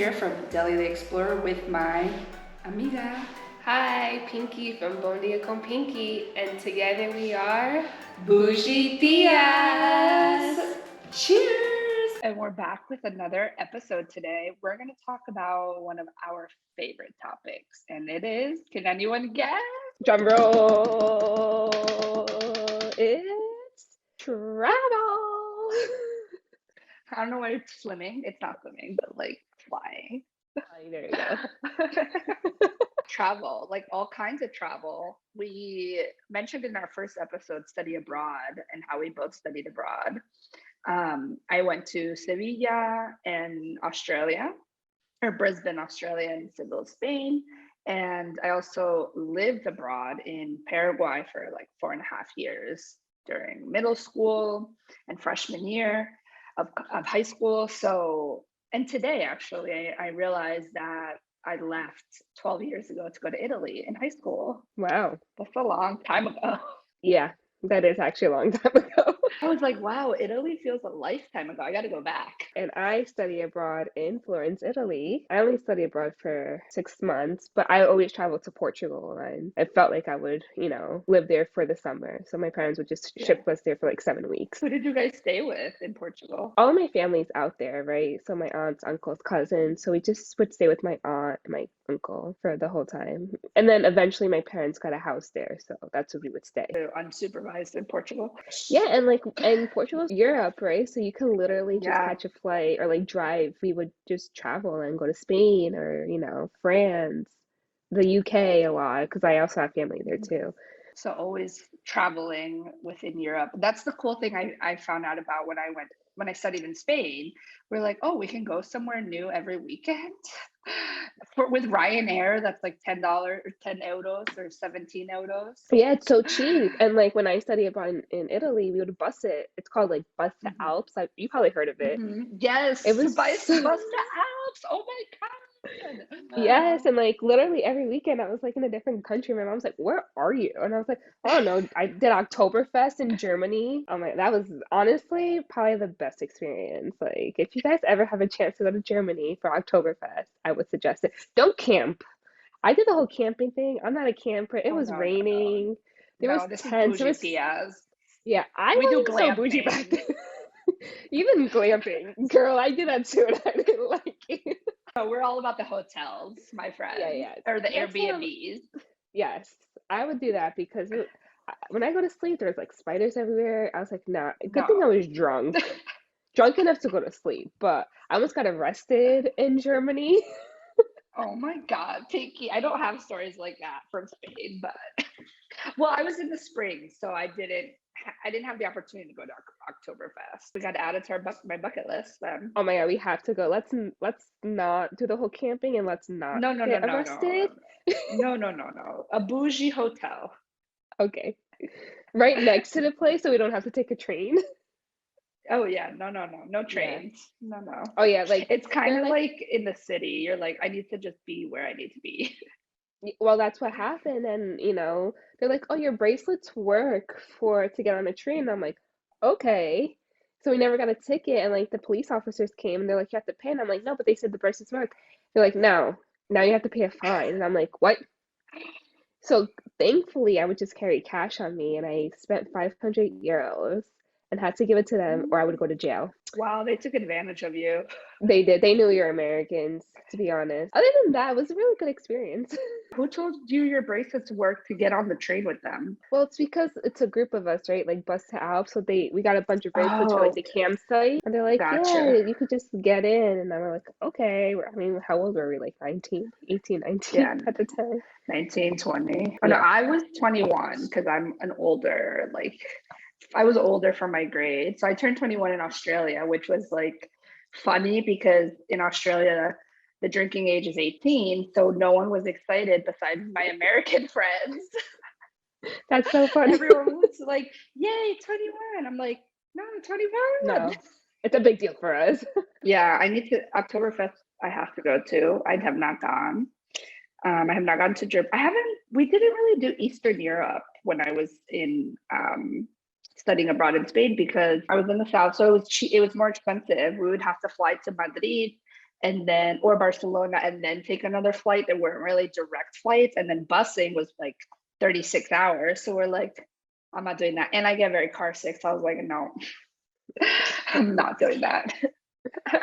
here from Delhi the Explorer with my amiga. Hi, Pinky from Bon Dia con Pinky, and together we are Bougie TIAS. Cheers! And we're back with another episode today. We're going to talk about one of our favorite topics, and it is, can anyone guess? Drum roll! It's travel! I don't know why it's swimming. It's not swimming, but like flying. There you go. Travel, like all kinds of travel. We mentioned in our first episode, study abroad, and how we both studied abroad. I went to Sevilla and Australia, or Brisbane, Australia, and Seville, Spain. And I also lived abroad in Paraguay for like 4.5 years during middle school and freshman year of high school. So, and today actually, I realized that I left 12 years ago to go to Italy in high school. Wow. That's a long time ago. Yeah, that is actually a long time ago. I was like, wow, Italy feels a lifetime ago. I got to go back. And I study abroad in Florence, Italy. I only study abroad for 6 months, but I always travel to Portugal, and I felt like I would, live there for the summer. So my parents would just ship us there for like 7 weeks. Who did you guys stay with in Portugal? All my family's out there, right? So my aunts, uncles, cousins. So we just would stay with my aunt and my uncle for the whole time. And then eventually my parents got a house there, so that's where we would stay. So unsupervised in Portugal? Yeah, and Portugal's Europe, right? So you can literally just catch a flight or like drive. We would just travel and go to Spain or, France, the UK a lot, because I also have family there too. So always traveling within Europe. That's the cool thing I found out about when I studied in Spain. We're like, oh, we can go somewhere new every weekend. With Ryanair, that's like $10 or 10 euros or 17 euros. Yeah, it's so cheap. And like when I studied abroad in Italy, we would bus it. It's called like Bus to Alps. You probably heard of it. Yes, it was bus to Alps. Oh my God. Yes, and like literally every weekend I was like in a different country. My mom's like, "Where are you?" And I was like, "Oh no, I did Oktoberfest in Germany." I'm like, that was honestly probably the best experience. Like, if you guys ever have a chance to go to Germany for Oktoberfest, I would suggest it. Don't camp. I did the whole camping thing. I'm not a camper. It was raining. There was tents. There was yeah. I we do wasn't so bougie back then. Even glamping, girl. I did that too, and I didn't like it. Oh, we're all about the hotels, my friend. Yeah. Or the Airbnbs. Yes, I would do that because when I go to sleep, there's like spiders everywhere. I was like, nah. Good thing I was drunk. Drunk enough to go to sleep, but I almost got arrested in Germany. Oh my God, Pinky. I don't have stories like that from Spain, but well, I was in the spring, so I didn't have the opportunity to go to Oktoberfest. We got to add it to my bucket list then. Oh my God, we have to go. Let's not do the whole camping and let's not get arrested. No. A bougie hotel. Okay. Right next to the place so we don't have to take a train. Oh yeah, no trains. Yeah. No. Oh yeah, like it's kind of like in the city. You're like, I need to just be where I need to be. Well, that's what happened, and they're like, "Oh, your bracelets work to get on a train." And I'm like, "Okay." So we never got a ticket, and like the police officers came, and they're like, "You have to pay." And I'm like, "No, but they said the bracelets work." They're like, "No, now you have to pay a fine." And I'm like, "What?" So thankfully, I would just carry cash on me, and I spent 500 euros and had to give it to them, or I would go to jail. Wow, they took advantage of you. They did. They knew we were Americans, to be honest. Other than that, it was a really good experience. Who told you your bracelets work to get on the train with them? Well, it's because it's a group of us, right? Like Bus to Alps. So we got a bunch of bracelets for like the campsite. And they're like, yeah, you could just get in. And I'm like, okay. I mean, how old were we? Like 19 at the time. 19, 20. Oh, no, I was 21 because I'm I was older for my grade. So I turned 21 in Australia, which was like funny because in Australia, the drinking age is 18. So no one was excited besides my American friends. That's so funny. Everyone was like, yay, 21. I'm like, no, 21. No, it's a big deal for us. Yeah, Oktoberfest, I have to go to. I have not gone. I have not gone to Germany. We didn't really do Eastern Europe when I was in studying abroad in Spain because I was in the south, so it was more expensive. We would have to fly to Madrid and then, or Barcelona, and then take another flight. There weren't really direct flights, and then busing was like 36 hours. So we're like, I'm not doing that. And I get very car sick. So I was like, no, I'm not doing that.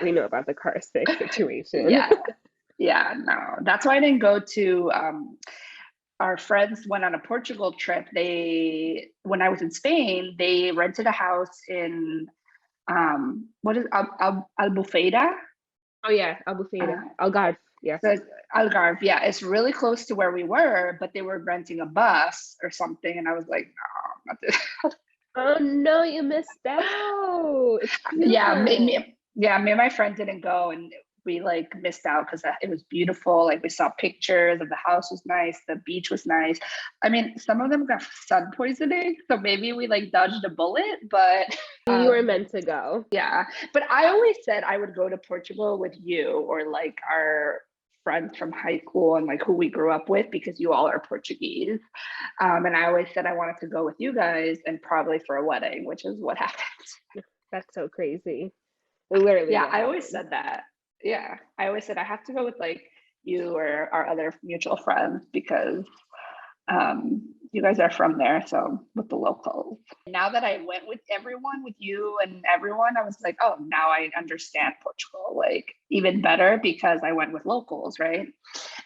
We know about the car sick situation. Yeah. Yeah, no. That's why I didn't go to our friends went on a Portugal trip. When I was in Spain, they rented a house in what is Albufeira? Oh yeah, Albufeira, Uh, Algarve. Yes. so Algarve, yeah, it's really close to where we were, but they were renting a bus or something, and I was like, no, not this. Oh no, you missed out. It's Yeah, beautiful. me and my friend didn't go, and we like missed out because it was beautiful. Like we saw pictures of the house was nice, the beach was nice. I mean, some of them got sun poisoning, so maybe we like dodged a bullet, but You were meant to go. yeah. But I always said I would go to Portugal with you or like our friends from high school and like who we grew up with because you all are Portuguese. And I always said I wanted to go with you guys and probably for a wedding, which is what happened. That's so crazy. Literally Yeah, what I always happened. said that. Yeah, I always said I have to go with like you or our other mutual friends because you guys are from there, so with the locals. Now that I went with everyone, with you and everyone, I was like, oh, now I understand Portugal like even better because I went with locals, right?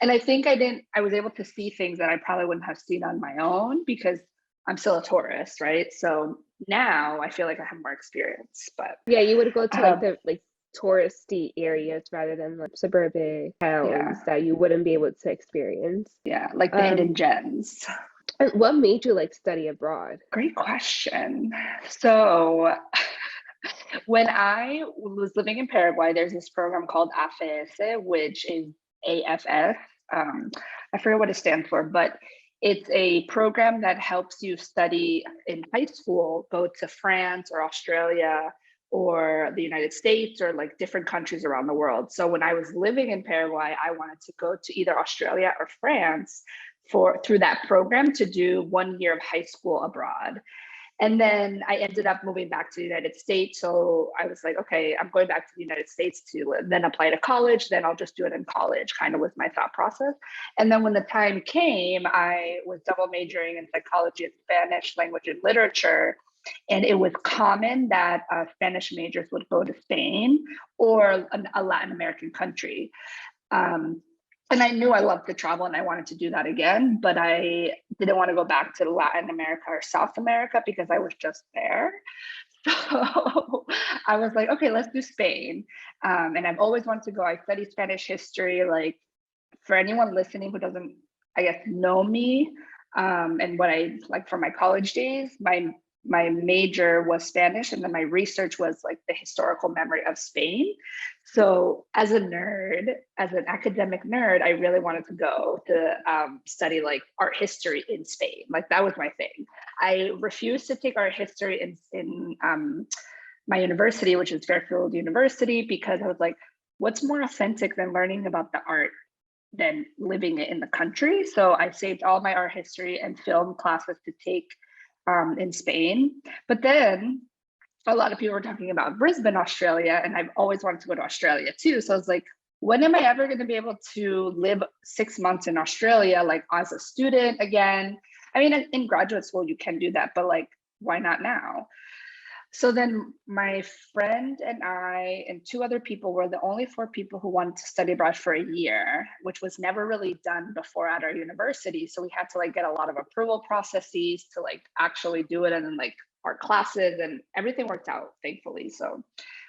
And I think I was able to see things that I probably wouldn't have seen on my own because I'm still a tourist, right? So now I feel like I have more experience, but Yeah, you would go to like um, the touristy areas rather than like suburban yeah, towns that you wouldn't be able to experience. yeah, like the Um, hidden gems. and what made you like study abroad? Great question. So when I was living in Paraguay, there's this program called AFS, which is AFS. I forget what it stands for, but it's a program that helps you study in high school, go to France or Australia or the United States or like different countries around the world. So when I was living in Paraguay, I wanted to go to either Australia or France for through that program to do 1 year of high school abroad. And then I ended up moving back to the United States. So I was like, okay, I'm going back to the United States to then apply to college. Then I'll just do it in college, kind of was my thought process. And then when the time came, I was double majoring in psychology and Spanish language and literature. And it was common that Spanish majors would go to Spain or a Latin American country. Um, and I knew I loved to travel and I wanted to do that again, but I didn't want to go back to Latin America or South America because I was just there. So I was like, okay, let's do Spain. And I've always wanted to go. I studied Spanish history. Like for anyone listening who doesn't, I guess, know me and what I like from my college days, my major was Spanish, and then my research was like the historical memory of Spain. So as a nerd, as an academic nerd, I really wanted to go to study like art history in Spain. Like that was my thing. I refused to take art history in my university, which is Fairfield University, because I was like, what's more authentic than learning about the art than living it in the country? So I saved all my art history and film classes to take in Spain. But then a lot of people were talking about Brisbane, Australia, and I've always wanted to go to Australia too. So I was like, when am I ever going to be able to live 6 months in Australia, like as a student again? I mean, in graduate school, you can do that, but like, why not now? So then my friend and I and two other people were the only four people who wanted to study abroad for a year, which was never really done before at our university. So we had to like get a lot of approval processes to like actually do it, and then like our classes and everything worked out, thankfully. So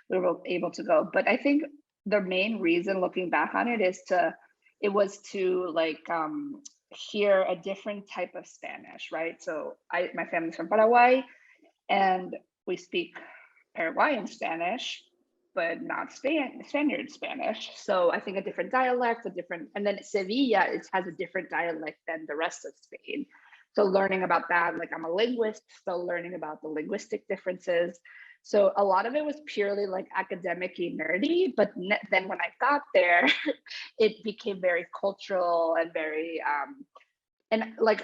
we were able to go. But I think the main reason looking back on it was to like hear a different type of Spanish, right? So my family's from Paraguay, and we speak Paraguayan Spanish, but not Spaniard Spanish. So I think a different dialect, and then Sevilla has a different dialect than the rest of Spain. So learning about that, like I'm a linguist, so learning about the linguistic differences. So a lot of it was purely like academic-y nerdy, but then when I got there, it became very cultural and very and like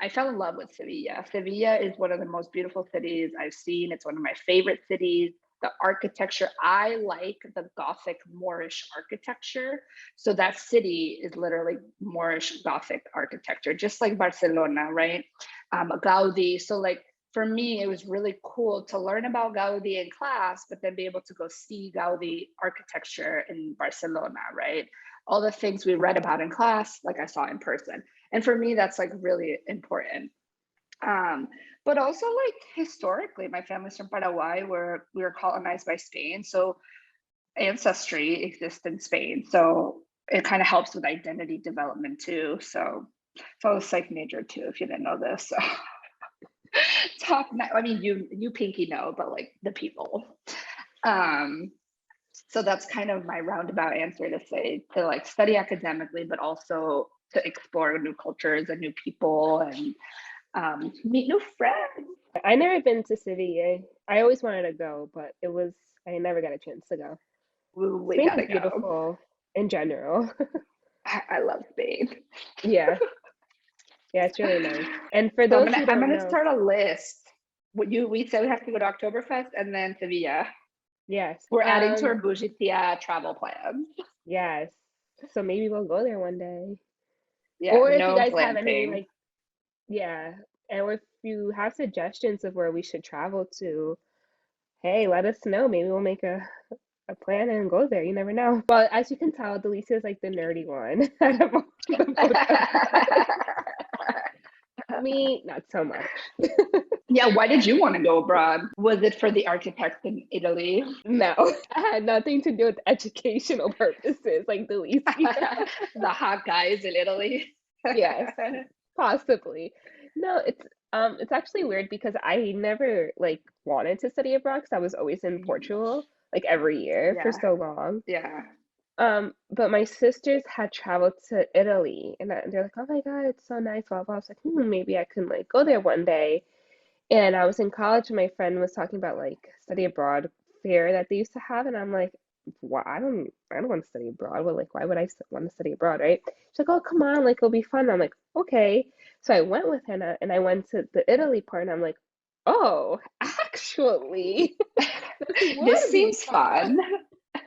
I fell in love with Sevilla. Sevilla is one of the most beautiful cities I've seen. It's one of my favorite cities. the architecture. I like the Gothic Moorish architecture. So that city is literally Moorish Gothic architecture, just like Barcelona, right? Gaudi. So like for me, it was really cool to learn about Gaudi in class, but then be able to go see Gaudi architecture in Barcelona, right? All the things we read about in class, like I saw in person. And for me, that's like really important. But also like historically, my family's from Paraguay, where we were colonized by Spain. So ancestry exists in Spain. So it kind of helps with identity development too. So I was psych major too, if you didn't know this. So I mean, you pinky know, but like the people. So that's kind of my roundabout answer to say to like study academically, but also to explore new cultures and new people and meet new friends. I never been to Sevilla. I always wanted to go, but I never got a chance to go. We Spain gotta is go. beautiful in general. I love Spain. Yeah. Yeah, it's really nice. And for So those who I'm don't gonna know, start a list. We said we have to go to Oktoberfest and then Sevilla. yes. We're adding to our Bougie travel plans. Yes. So maybe we'll go there one day. Yeah, Or if you no guys have any glamping. like, yeah, or if you have suggestions of where we should travel to, hey, let us know. Maybe we'll make a plan and go there. You never know. Well, as you can tell, Delisa is like the nerdy one out of all the both of us. Me, not so much. Yeah, why did you want to go abroad? Was it for the architects in Italy? No, I had nothing to do with educational purposes, like Delisa. The hot guys in Italy? Yes, possibly. No, it's actually weird because I never like wanted to study abroad because I was always in Portugal like every year for Yeah, so long. yeah. But my sisters had traveled to Italy and they're like, "Oh my God, it's so nice." Blah blah. I was like, maybe I can like go there one day. And I was in college and my friend was talking about like study abroad fair that they used to have, and I'm like, why I don't want to study abroad. Well, like why would I want to study abroad, right? She's like, oh come on, like it'll be fun. I'm like, okay. So I went with her and I went to the Italy part and I'm like, oh, actually, this This would be seems fun. fun.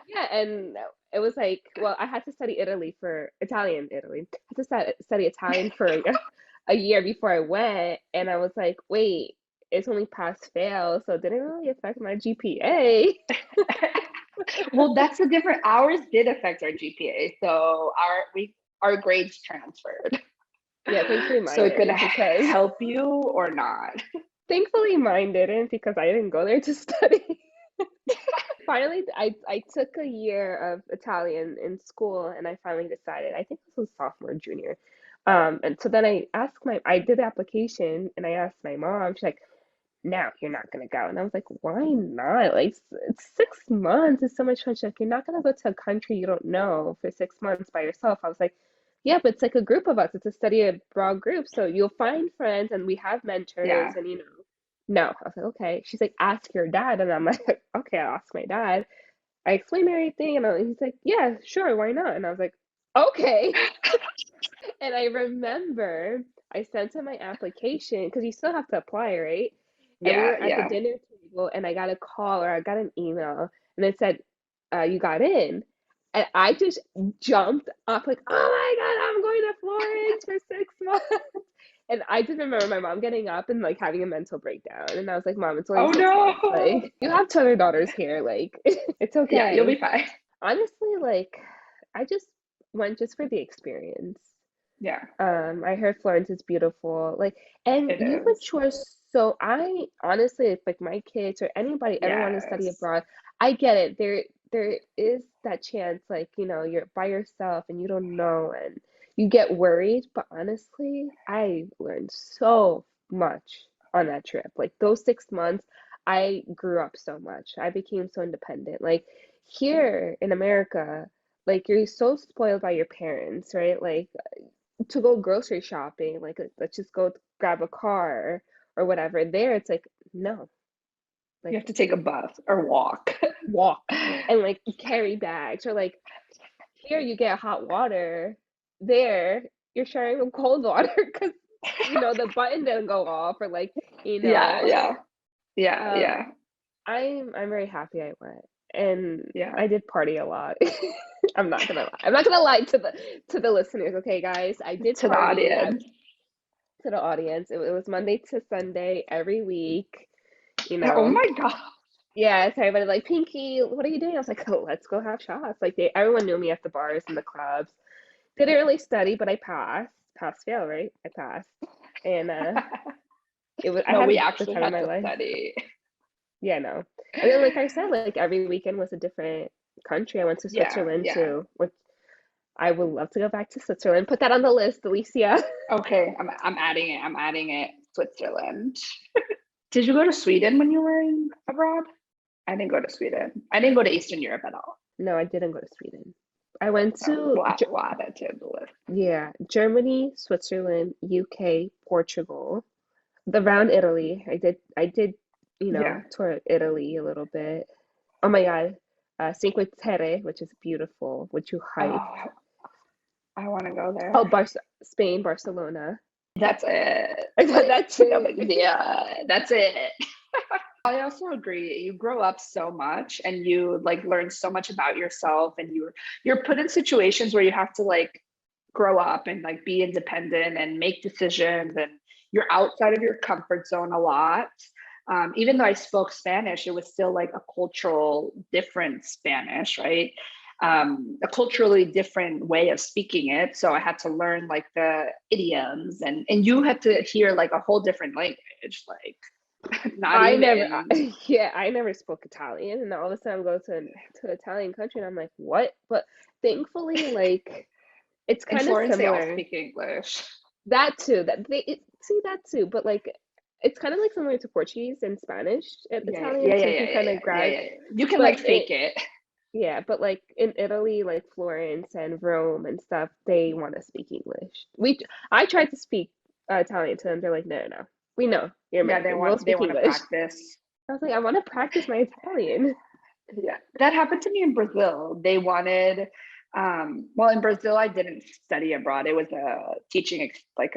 Yeah, and it was like, well, I had to study Italian Italy. I had to study Italian for a year before I went, and I was like, wait, it's only pass fail, so it didn't really affect my GPA. Well, that's the different. Ours did affect our GPA, so our grades transferred. Yeah, thankfully So mine it could didn't because help you or not. thankfully mine didn't because I didn't go there to study. Finally, I took a year of Italian in school and I finally decided, I think this was sophomore, junior. And so then I did the application and I asked my mom, she's like, no, you're not gonna go. And I was like, why not? Like, it's 6 months. It's so much fun. She's like, you're not gonna go to a country you don't know for 6 months by yourself. I was like, yeah, but it's like a group of us. It's a study abroad group. So you'll find friends and we have mentors Yeah. and no. I was like, okay. She's like, ask your dad. And I'm like, okay, I'll ask my dad. I explained everything and he's like, yeah, sure, why not? And I was like, okay. And I remember I sent him my application because you still have to apply, right? And we Yeah, were at the yeah. dinner table and I got a call or I got an email and it said, you got in. And I just jumped up like, oh my God, I'm going to Florence for 6 months. And I just remember my mom getting up and like having a mental breakdown. And I was like, Mom, it's only Oh 6 months. no. Like, you have two other daughters here. Like, it's Yeah, you'll okay. be fine. Honestly, like, I just went just for the experience. Yeah, I heard Florence is beautiful. Like, and it you is. mature so I honestly, if like my kids or anybody ever want to study Yes. abroad, I get it. There is that chance, like, you're by yourself and you don't know and you get worried, but honestly, I learned so much on that trip. Like those 6 months, I grew up so much. I became so independent. Like here in America, like you're so spoiled by your parents, right? Like to go grocery shopping, like let's just go grab a car or whatever. There, it's like no, You like have to take a bus or walk. walk and like carry bags, or like here you get hot water. There, you're sharing with cold water because the button didn't go off, or like you Yeah, know. yeah, yeah, Um, yeah. I'm very happy I went, and Yeah. I did party a lot. I'm not gonna lie. I'm not gonna lie to the listeners. Okay, guys, I did To the party. audience. To the audience. It was Monday to Sunday every week. You Oh know. my God. Yeah, so everybody like, Pinky, what are you doing? I was like, oh, let's go have shots. Like everyone knew me at the bars and the clubs. Didn't really study, but I passed. Pass fail, right? I passed, and I No, had we the actually time of had my to life. study. Yeah, no. And then, like I said, like every weekend was a different country. I went to Yeah, Switzerland yeah. too, which I would love to go back to Switzerland. Put that on the list, Alicia. Okay, I'm adding it. I'm adding it. Switzerland. Did you go to Sweden when you were abroad? I didn't go to Sweden. I didn't go to Eastern Europe at all. No, I didn't go to Sweden. I went Oh, to we'll add it to the list. yeah, Germany, Switzerland, UK, Portugal, around Italy. I did, Yeah. tour Italy a little bit. Oh my God, Cinque Terre, which is beautiful, which you hike. Oh, I want to go Oh, there. Spain, Barcelona. That's it. Like, That too. yeah, that's it. I also agree. You grow up so much and you like learn so much about yourself, and you're put in situations where you have to like grow up and like be independent and make decisions, and you're outside of your comfort zone a lot. Even though I spoke Spanish, it was still like a cultural different Spanish, right? A culturally different way of speaking it. So I had to learn like the idioms, and you had to hear like a whole different language, like not I never, even. yeah, I never spoke Italian, and all of a sudden I go to an Italian country, and I'm like, what? But thankfully, like, it's In kind of Florence, they all similar. speak English. That too, see that too, but like, it's kind of like similar to Portuguese and Spanish and Yeah, yeah, Italian, yeah, so yeah, you can yeah, kind yeah, of yeah, grasp. yeah. You can like But fake it. yeah, but like in Italy, like Florence and Rome and stuff, they want to speak English. I tried to speak Italian to them. They're like, no, no, no. We know you're Yeah, American. We'll they speak want to English. practice. I was like, I want to practice my Italian. Yeah, that happened to me in Brazil. They wanted, well, in Brazil, I didn't study abroad. It was a like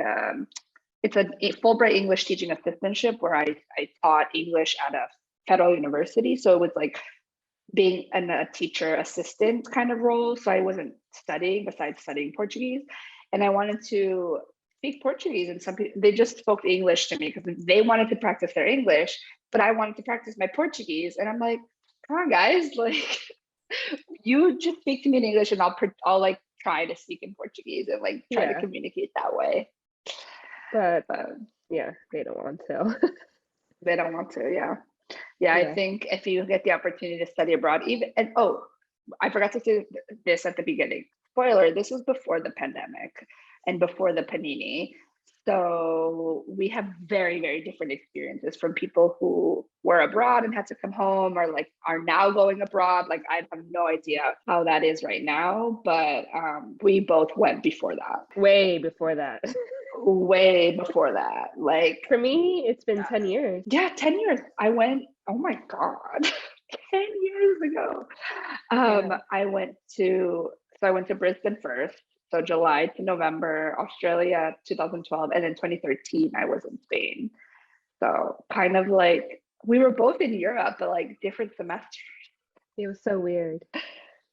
it's a Fulbright English teaching assistantship where I taught English at a federal university. So it was like being a teacher assistant kind of role. So I wasn't studying besides studying Portuguese, and I wanted to speak Portuguese. And some people, they just spoke English to me because they wanted to practice their English, but I wanted to practice my Portuguese. And I'm like, come on, guys, like you just speak to me in English, and I'll like try to speak in Portuguese and like try to Yeah, communicate that way. but But yeah, they don't want to. they don't want to. Yeah. Yeah, I Yeah. think if you get the opportunity to study abroad, even and oh, I forgot to say this at the beginning. Spoiler, this was before the pandemic and before the panini. So we have very, very different experiences from people who were abroad and had to come home, or like are now going abroad. Like I have no idea how that is right now, but we both went before that. Way before that. Way before that. Like For me, it's been 10 years. yeah, 10 years. I went, oh my God, 10 years ago. Yeah. I went to Brisbane first. So July to November, Australia, 2012. And then 2013, I was in Spain. So kind of like we were both in Europe, but like different semesters. It was so weird.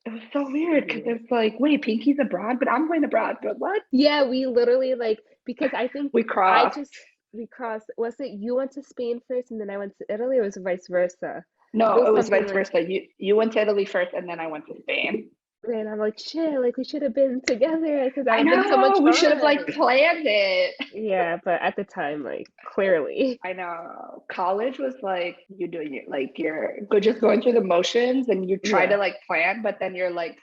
It was so weird because Weird. it's like, wait, Pinky's abroad, but I'm going abroad. But what? Yeah, we literally like, because I think We I crossed. just we crossed. Was it you went to Spain first and then I went to Italy, or was it vice versa? It No, was it was something vice like, versa. You went to Italy first, and then I went to Spain. man, I'm like, shit, like we should have been together because that I would have been so much know we should have like fun. planned it. Yeah, but at the time, like clearly, I know college was like you doing it like you're just going through the motions, and you try to yeah, like plan, but then you're like,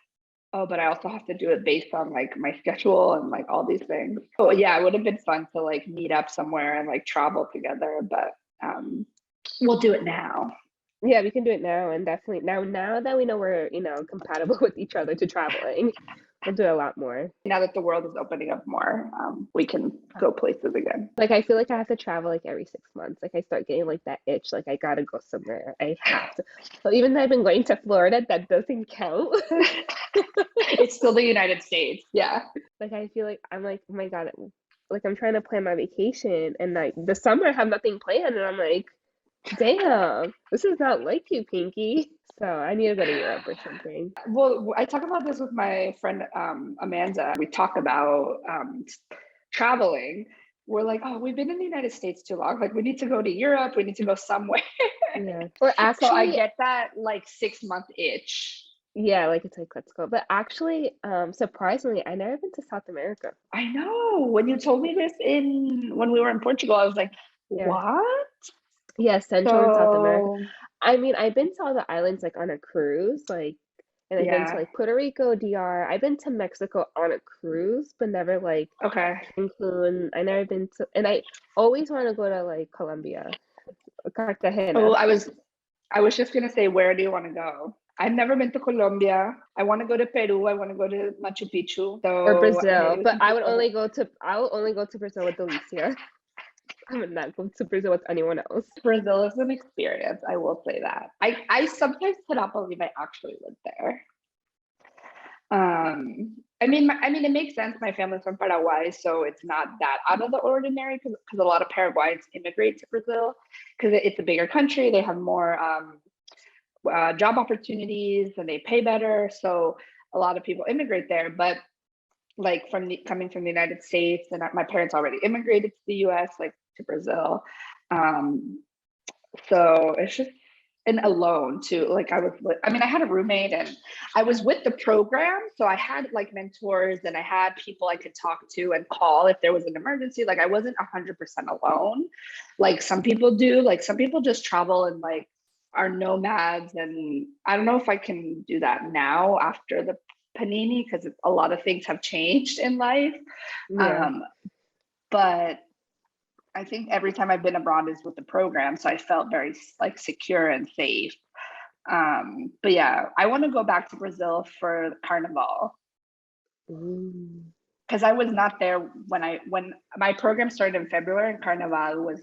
oh, but I also have to do it based on like my schedule and like all these things. Oh yeah, it would have been fun to like meet up somewhere and like travel together, but we'll do it now. yeah, we can do it now, and definitely now that we know we're compatible with each other to traveling, we'll do a lot more. Now that the world is opening up more, we can go places again. Like I feel like I have to travel like every 6 months. Like I start getting like that itch. Like I gotta go somewhere. I have to. So even though I've been going to Florida, that doesn't count. It's still the United States. Yeah. Like I feel like I'm like, oh my God, like I'm trying to plan my vacation, and like the summer I have nothing planned, and I'm like, Damn, this is not like you, Pinky. So I need to go to Europe or something. Well, I talk about this with my friend Amanda. We talk about traveling. We're like, oh, we've been in the United States too long. Like, we need to go to Europe. We need to go somewhere. Yeah. Or So I actually, get that like 6 month itch. yeah, like it's like let's go. But actually, surprisingly, I never been to South America. I know. When you told me this when we were in Portugal, I was like, Yeah. what? Yeah, Central and South America. So I mean, I've been to all the islands like on a cruise, like, and I've been to yeah. like Puerto Rico, DR. I've been to Mexico on a cruise, but never like Okay. Cancun. I never been to, and I always want to go to like Colombia, Oh, Cartagena, I was just gonna say, where do you want to go? I've never been to Colombia. I want to go to Peru. I want to go to Machu Picchu. or So Brazil. maybe we But can do both. I will only go to Brazil with Alicia. I would not go to Brazil with anyone else. Brazil is an experience. I will say that. I sometimes cannot believe I actually lived there. I mean, it makes sense. My family's from Paraguay, so it's not that out of the ordinary because a lot of Paraguayans immigrate to Brazil because it's a bigger country. They have more job opportunities and they pay better. So a lot of people immigrate there. But like coming from the United States, and my parents already immigrated to the U.S., like to Brazil. Um, so it's just and alone too. Like I had a roommate and I was with the program, so I had like mentors and I had people I could talk to and call if there was an emergency. Like I wasn't 100% alone, like some people do. Like some people just travel and like are nomads, and I don't know if I can do that now after the panini because a lot of things have changed in life. Yeah. Um, but I think every time I've been abroad is with the program, so I felt very like secure and safe. But yeah, I want to go back to Brazil for Carnival Ooh. because I was not there when my program started in February and Carnival was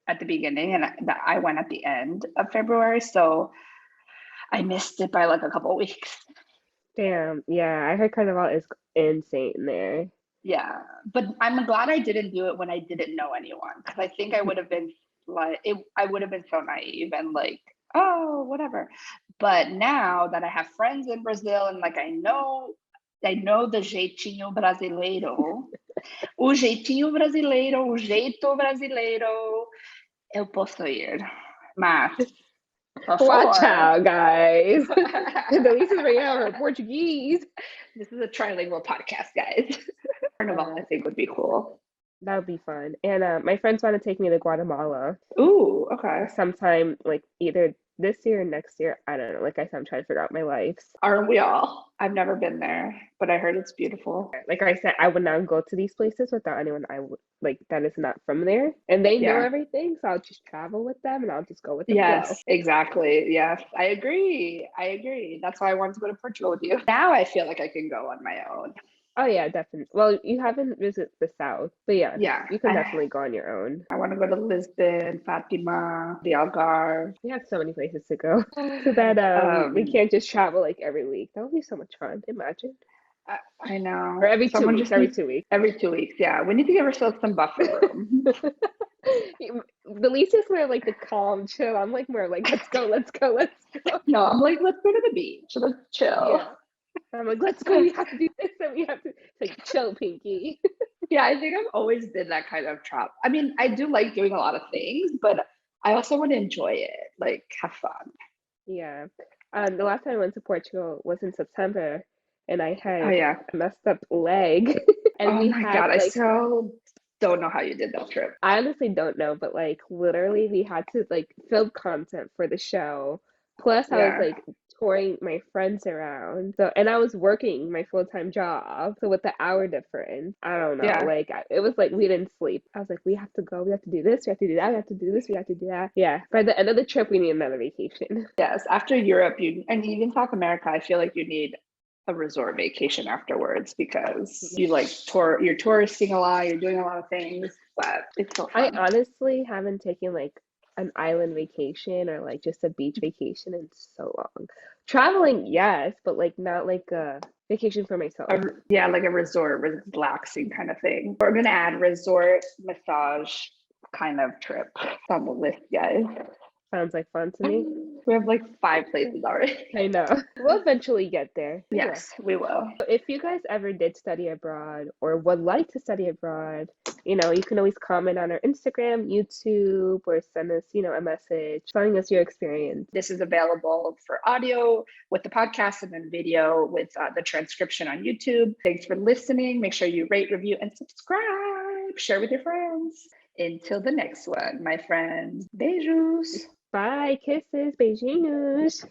at the beginning, and I went at the end of February, so I missed it by like a couple of weeks. Damn. Yeah, I heard Carnival is insane there. Yeah, but I'm glad I didn't do it when I didn't know anyone because I think I would have been like I would have been so naive and like, oh, whatever. But now that I have friends in Brazil and like I know the jeitinho brasileiro, o jeitinho brasileiro, o jeito brasileiro, eu posso ir. Mas, por Watch favor. out, guys. Delisa's bringing out her Portuguese. This is a trilingual podcast, guys. Carnival, I think, would be cool. That would be fun. And my friends want to take me to Guatemala Ooh, okay. sometime, like either this year or next year. I don't know. Like I said, I'm trying to figure out my life. Aren't we all? I've never been there, but I heard it's beautiful. Like I said, I would not go to these places without anyone I would like that is not from there, and they know Yeah. everything. So I'll just travel with them, and I'll just go with the flow. Yes, exactly. Yes, I agree. That's why I wanted to go to Portugal with you. Now I feel like I can go on my own. Oh yeah, definitely. Well, you haven't visited the South, but yeah, Yeah, you can definitely go on your own. I want to go to Lisbon, Fatima, the Algarve. We have so many places to go. So that we can't just travel like every week. That would be so much fun. Imagine. I know. Or every 2 Someone weeks. just Every needs- 2 weeks. Every 2 weeks, yeah. We need to give ourselves some buffer room. Delicia's more like the calm, chill. I'm like more like let's go, let's go, let's go. No, I'm like, let's go to the beach. Let's chill. Yeah. I'm like, let's go. We have to do this, and we have to like chill, Pinky. Yeah, I think I've always been that kind of travel. I mean, I do like doing a lot of things, but I also want to enjoy it, like have fun. Yeah. The last time I went to Portugal was in September, and I Oh had yeah. a messed up leg, and Oh we my had God, I like still don't know how you did that trip. I honestly don't know, but like literally we had to like film content for the show. Plus I was Yeah. like touring my friends around. So and I was working my full-time job. So with the hour difference, I don't know. Yeah. Like it was like we didn't sleep. I was like, we have to go, we have to do this, we have to do that, we have to do this, we have to do that. Yeah. By the end of the trip we need another vacation. Yes. After Europe, and even South America, I feel like you need a resort vacation afterwards because you're touristing a lot, you're doing a lot of things, but it's so I fun. honestly haven't taken like an island vacation or like just a beach vacation in so long. Traveling, yes, but like not like a vacation for myself. Yeah, like a resort, relaxing kind of thing. We're gonna add resort massage kind of trip on the list, guys. Sounds like fun to me. We have like 5 places already. I know. We'll eventually get there. We will. Yes, we will. If you guys ever did study abroad or would like to study abroad, you can always comment on our Instagram, YouTube, or send us, a message telling us your experience. This is available for audio with the podcast and then video with the transcription on YouTube. Thanks for listening. Make sure you rate, review, and subscribe. Share with your friends. Until the next one, my friends. Beijos. Bye. Kisses. Beijinhos.